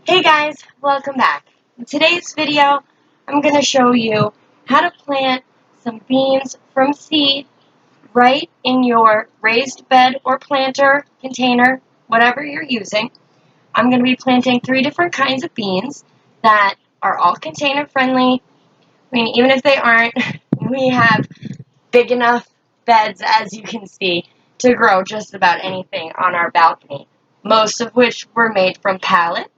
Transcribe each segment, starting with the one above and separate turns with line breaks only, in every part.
Hey guys, welcome back. In today's video, I'm going to show you how to plant some beans from seed right in your raised bed or planter container, whatever you're using. I'm going to be planting 3 different kinds of beans that are all container friendly. I mean, even if they aren't, we have big enough beds, as you can see, to grow just about anything on our balcony, most of which were made from pallets.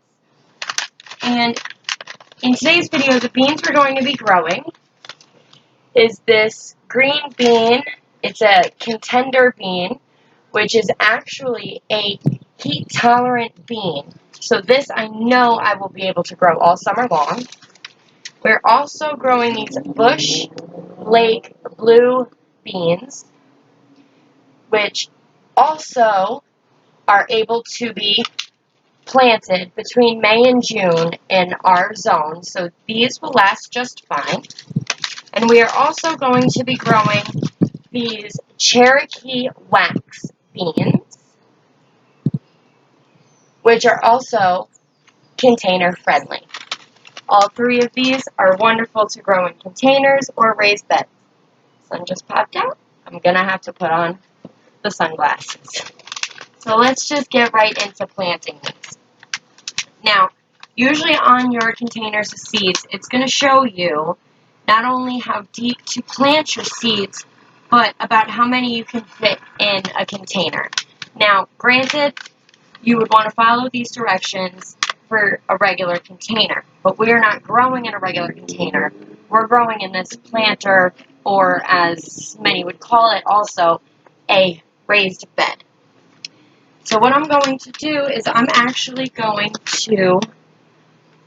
And in today's video, the beans we're going to be growing is this green bean. It's a contender bean, which is actually a heat-tolerant bean. So this I know I will be able to grow all summer long. We're also growing these Bush Lake blue beans, which also are able to be planted between May and June in our zone, so these will last just fine. And we are also going to be growing these Cherokee wax beans, which are also container friendly. All 3 of these are wonderful to grow in containers or raised beds. Sun just popped out. I'm going to have to put on the sunglasses. So let's just get right into planting these. Now, usually on your containers of seeds, it's going to show you not only how deep to plant your seeds, but about how many you can fit in a container. Now, granted, you would want to follow these directions for a regular container, but we are not growing in a regular container. We're growing in this planter, or as many would call it also, a raised bed. So what I'm going to do is I'm actually going to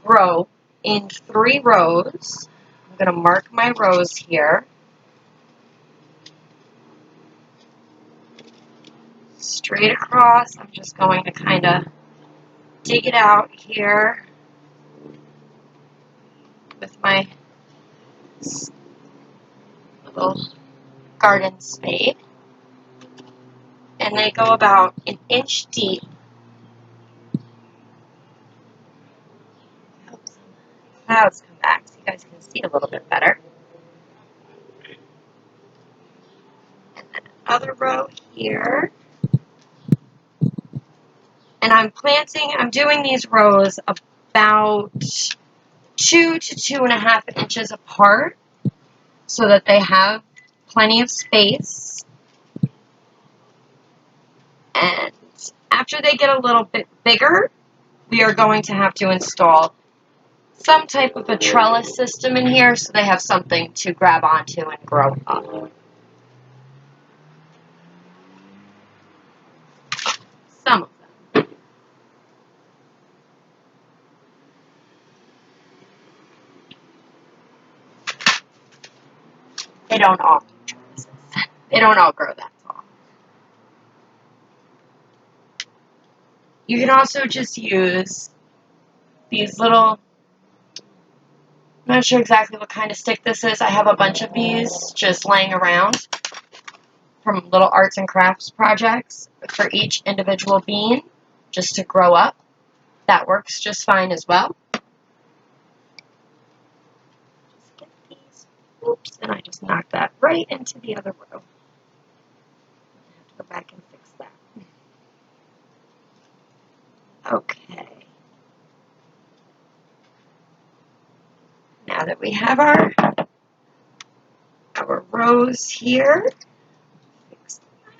grow in 3 rows. I'm going to mark my rows here. Straight across, I'm just going to kind of dig it out here with my little garden spade. And they go about an inch deep. Clouds come back so you guys can see a little bit better. And then another row here. And I'm doing these rows about 2 to 2.5 inches apart so that they have plenty of space. And after they get a little bit bigger, we are going to have to install some type of a trellis system in here so they have something to grab onto and grow up. Some of them. They don't all need trellises. They don't all grow that tall. You can also just use these little, I'm not sure exactly what kind of stick this is. I have a bunch of these just laying around from little arts and crafts projects for each individual bean, just to grow up. That works just fine as well. Just get these. Oops, and I just knocked that right into the other row. I have to go back and fix that. Okay. Now that we have our rows here, fix that.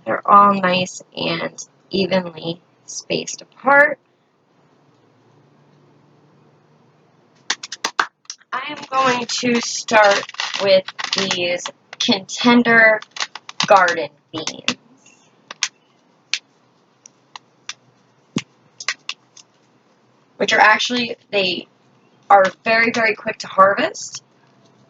They're all nice and evenly spaced apart. I am going to start with these contender garden beans. Which are actually, they are very, very quick to harvest.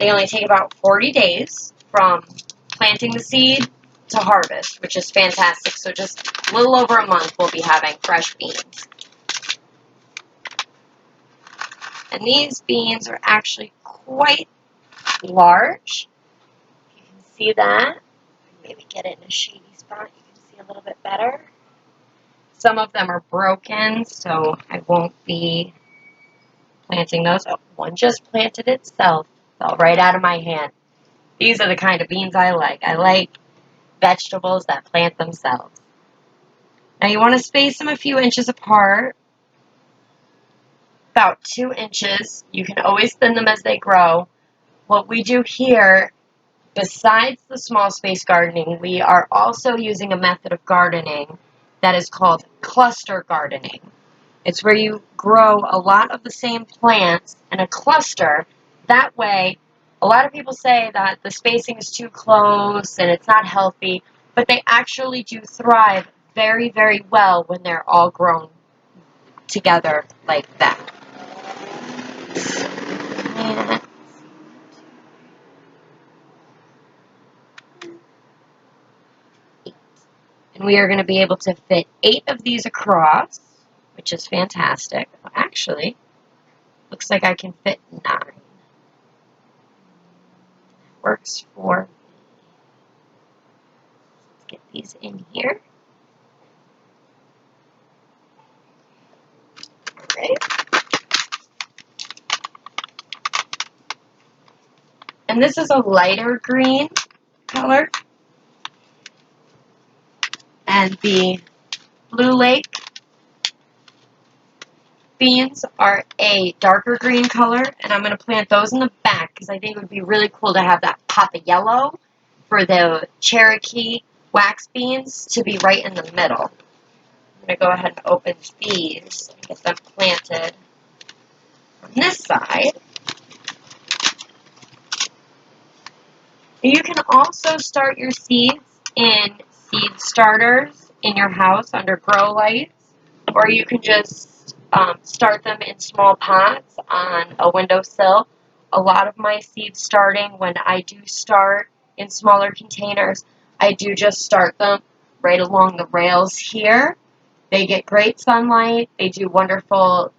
They only take about 40 days from planting the seed to harvest, which is fantastic. So just a little over a month we'll be having fresh beans. And these beans are actually quite large. You can see that. Maybe get it in a shady spot. You can see a little bit better. Some of them are broken, so I won't be planting those. Oh, one just planted itself. Fell right out of my hand. These are the kind of beans I like. I like vegetables that plant themselves. Now you want to space them a few inches apart, about 2 inches. You can always thin them as they grow. What we do here, besides the small space gardening, we are also using a method of gardening that is called cluster gardening. It's where you grow a lot of the same plants in a cluster. That way, a lot of people say that the spacing is too close and it's not healthy, but they actually do thrive very, very well when they're all grown together like that. And we are going to be able to fit 8 of these across, which is fantastic. Actually, looks like I can fit 9. Works for. Let's get these in here. Alright. And this is a lighter green color. And the Blue Lake beans are a darker green color, and I'm going to plant those in the back because I think it would be really cool to have that pop of yellow for the Cherokee wax beans to be right in the middle. I'm going to go ahead and open these and get them planted on this side. You can also start your seeds in seed starters in your house under grow lights, or you can just start them in small pots on a windowsill. A lot of my seed starting, when I do start in smaller containers, I do just start them right along the rails here. They get great sunlight, they do wonderful,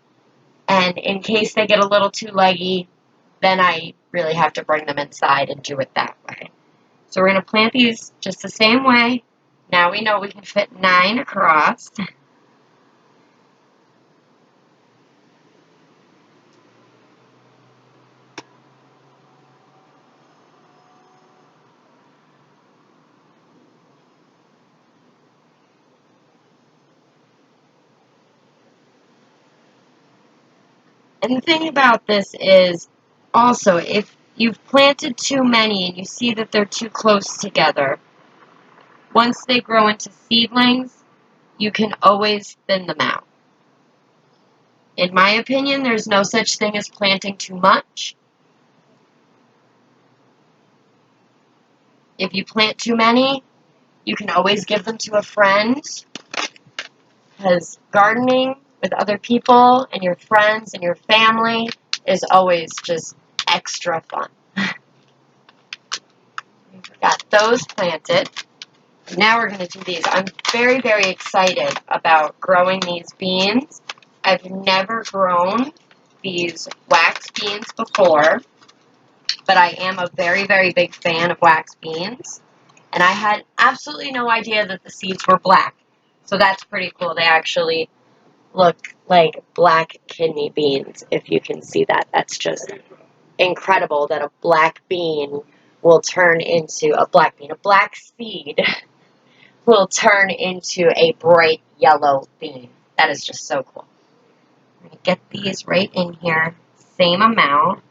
and in case they get a little too leggy, then I really have to bring them inside and do it that way. So we're going to plant these just the same way. Now we know we can fit 9 across. And the thing about this is also, if you've planted too many and you see that they're too close together, once they grow into seedlings, you can always thin them out. In my opinion, there's no such thing as planting too much. If you plant too many, you can always give them to a friend, because gardening with other people and your friends and your family is always just extra fun. We've got those planted. Now we're going to do these. I'm very, very excited about growing these beans. I've never grown these wax beans before, but I am a very, very big fan of wax beans. And I had absolutely no idea that the seeds were black. So that's pretty cool. They actually look like black kidney beans, if you can see that. That's just incredible that a black bean will turn into a black bean. A black seed will turn into a bright yellow bean. That is just so cool. I'm going to get these right in here, same amount.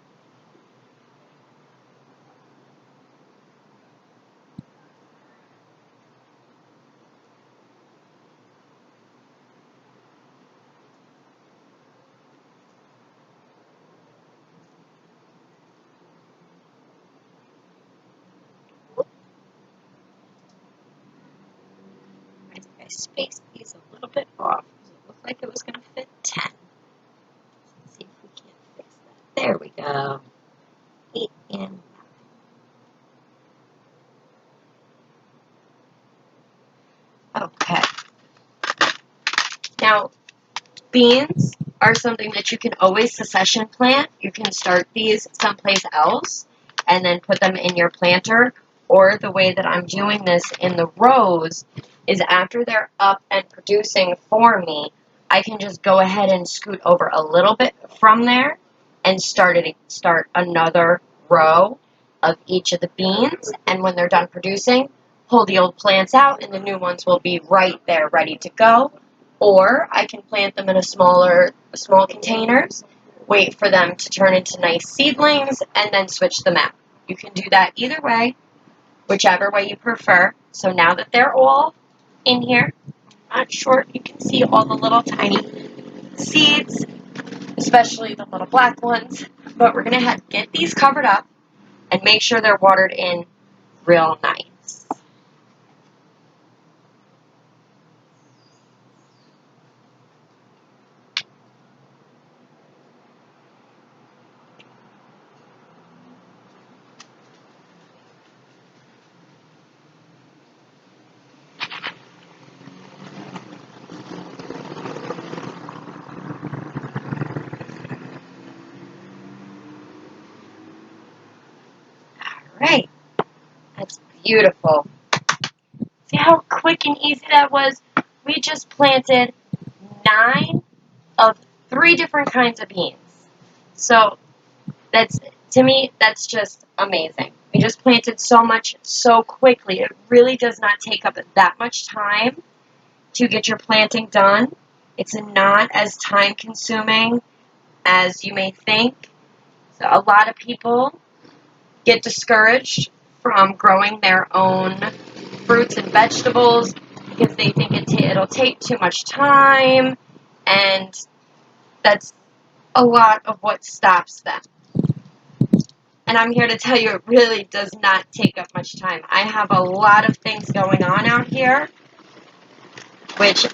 I spaced these a little bit off because it looked like it was going to fit 10. Let's see if we can't fix that. There we go. 8 and 9. Okay. Now, beans are something that you can always succession plant. You can start these someplace else and then put them in your planter. Or the way that I'm doing this in the rows is after they're up and producing for me, I can just go ahead and scoot over a little bit from there and start another row of each of the beans. And when they're done producing, pull the old plants out and the new ones will be right there ready to go. Or I can plant them in small containers, wait for them to turn into nice seedlings, and then switch them out. You can do that either way, whichever way you prefer. So now that they're all in here, I'm not sure if you can see all the little tiny seeds, especially the little black ones, but we're going to get these covered up and make sure they're watered in real nice. Alright, that's beautiful. See how quick and easy that was? We just planted 9 of 3 different kinds of beans. So to me, that's just amazing. We just planted so much so quickly. It really does not take up that much time to get your planting done. It's not as time consuming as you may think. So a lot of people get discouraged from growing their own fruits and vegetables because they think it'll take too much time, and that's a lot of what stops them. And I'm here to tell you it really does not take up much time. I have a lot of things going on out here, which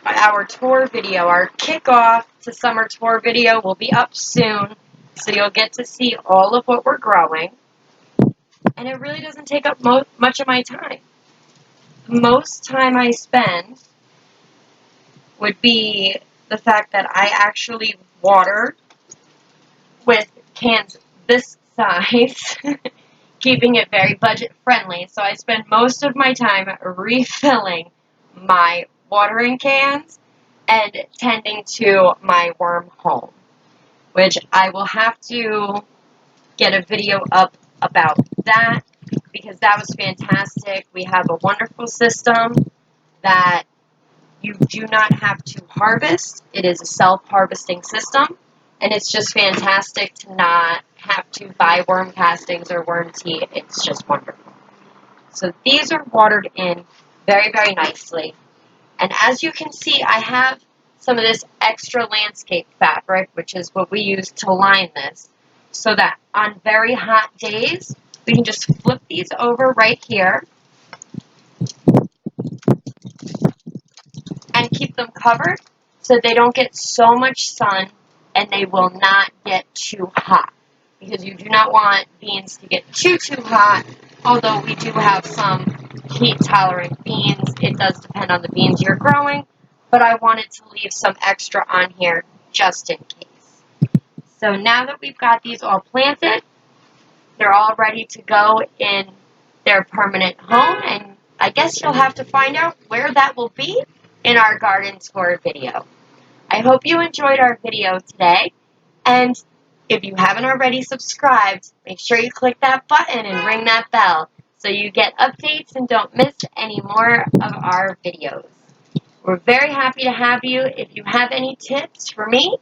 our tour video, our kickoff to summer tour video will be up soon. So you'll get to see all of what we're growing. And it really doesn't take up much of my time. The most time I spend would be the fact that I actually water with cans this size, keeping it very budget friendly. So I spend most of my time refilling my watering cans and tending to my worm home, which I will have to get a video up about that because that was fantastic. We have a wonderful system that you do not have to harvest. It is a self-harvesting system, and it's just fantastic to not have to buy worm castings or worm tea. It's just wonderful. So these are watered in very, very nicely. And as you can see, I have some of this extra landscape fabric, which is what we use to line this, so that on very hot days, we can just flip these over right here and keep them covered so they don't get so much sun and they will not get too hot. Because you do not want beans to get too hot, although we do have some heat-tolerant beans. It does depend on the beans you're growing, but I wanted to leave some extra on here just in case. So now that we've got these all planted, they're all ready to go in their permanent home, and I guess you'll have to find out where that will be in our garden tour video. I hope you enjoyed our video today, and if you haven't already subscribed, make sure you click that button and ring that bell so you get updates and don't miss any more of our videos. We're very happy to have you. If you have any tips for me,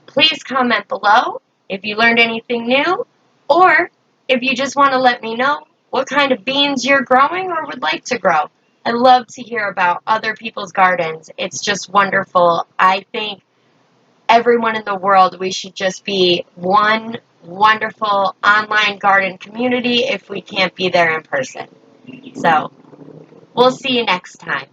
please comment below if you learned anything new, or if you just want to let me know what kind of beans you're growing or would like to grow. I love to hear about other people's gardens. It's just wonderful. I think everyone in the world, we should just be one wonderful online garden community if we can't be there in person. So, we'll see you next time.